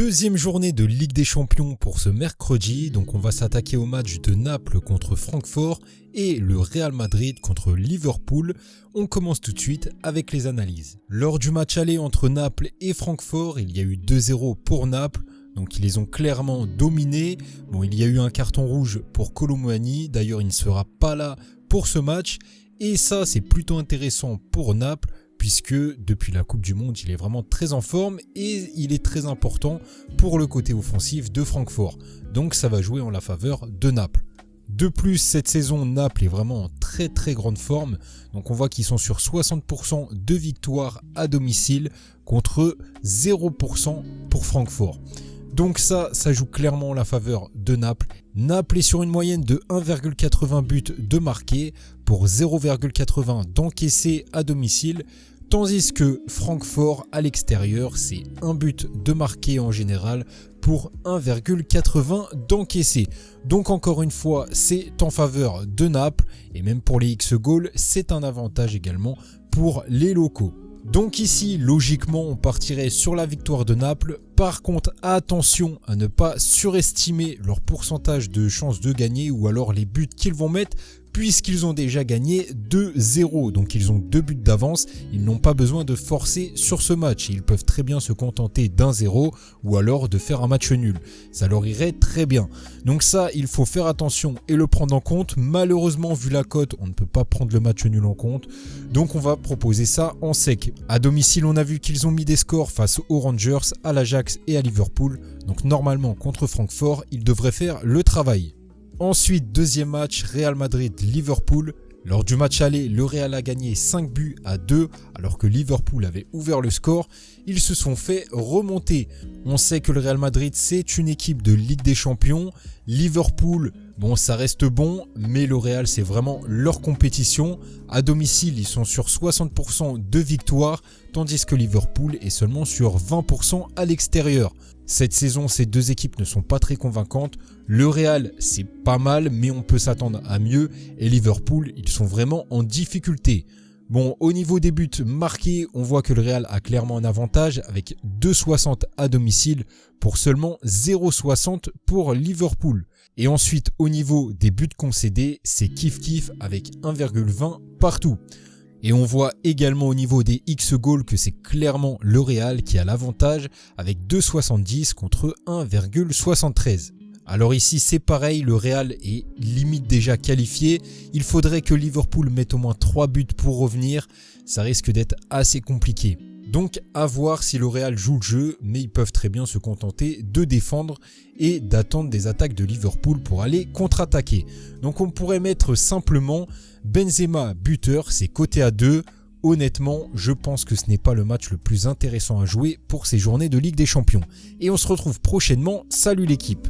Deuxième journée de Ligue des Champions pour ce mercredi, donc on va s'attaquer au match de Naples contre Francfort et le Real Madrid contre Liverpool. On commence tout de suite avec les analyses. Lors du match aller entre Naples et Francfort, il y a eu 2-0 pour Naples, donc ils les ont clairement dominés. Bon, il y a eu un carton rouge pour Kolo Muani, d'ailleurs il ne sera pas là pour ce match, et ça c'est plutôt intéressant pour Naples, puisque depuis la Coupe du Monde, il est vraiment très en forme et il est très important pour le côté offensif de Francfort. Donc ça va jouer en la faveur de Naples. De plus, cette saison, Naples est vraiment en très très grande forme. Donc on voit qu'ils sont sur 60% de victoires à domicile contre 0% pour Francfort. Donc ça joue clairement en la faveur de Naples. Naples est sur une moyenne de 1,80 buts de marqués pour 0,80 d'encaissés à domicile. Tandis que Francfort à l'extérieur, c'est un but de marqué en général pour 1,80 d'encaissé. Donc encore une fois, c'est en faveur de Naples et même pour les X-Goals, c'est un avantage également pour les locaux. Donc ici, logiquement, on partirait sur la victoire de Naples. Par contre, attention à ne pas surestimer leur pourcentage de chances de gagner ou alors les buts qu'ils vont mettre, puisqu'ils ont déjà gagné 2-0, donc ils ont 2 buts d'avance, ils n'ont pas besoin de forcer sur ce match, ils peuvent très bien se contenter d'1-0 ou alors de faire un match nul, ça leur irait très bien. Donc ça, il faut faire attention et le prendre en compte. Malheureusement, vu la cote, on ne peut pas prendre le match nul en compte, donc on va proposer ça en sec. À domicile, on a vu qu'ils ont mis des scores face aux Rangers, à l'Ajax et à Liverpool, donc normalement contre Francfort, ils devraient faire le travail. Ensuite, deuxième match, Real Madrid-Liverpool. Lors du match aller, le Real a gagné 5-2 alors que Liverpool avait ouvert le score. Ils se sont fait remonter. On sait que le Real Madrid, c'est une équipe de Ligue des Champions. Liverpool, bon, ça reste bon, mais le Real, c'est vraiment leur compétition. À domicile, ils sont sur 60% de victoires, tandis que Liverpool est seulement sur 20% à l'extérieur. Cette saison, ces deux équipes ne sont pas très convaincantes. Le Real, c'est pas mal, mais on peut s'attendre à mieux. Et Liverpool, ils sont vraiment en difficulté. Bon, au niveau des buts marqués, on voit que le Real a clairement un avantage avec 2,60 à domicile pour seulement 0,60 pour Liverpool. Et ensuite, au niveau des buts concédés, c'est kiff-kiff avec 1,20 partout. Et on voit également au niveau des X-Goals que c'est clairement le Real qui a l'avantage avec 2,70 contre 1,73. Alors ici c'est pareil, le Real est limite déjà qualifié. Il faudrait que Liverpool mette au moins 3 buts pour revenir. Ça risque d'être assez compliqué. Donc à voir si le Real joue le jeu, mais ils peuvent très bien se contenter de défendre et d'attendre des attaques de Liverpool pour aller contre-attaquer. Donc on pourrait mettre simplement Benzema buteur, c'est coté à 2. Honnêtement, je pense que ce n'est pas le match le plus intéressant à jouer pour ces journées de Ligue des Champions. Et on se retrouve prochainement, salut l'équipe!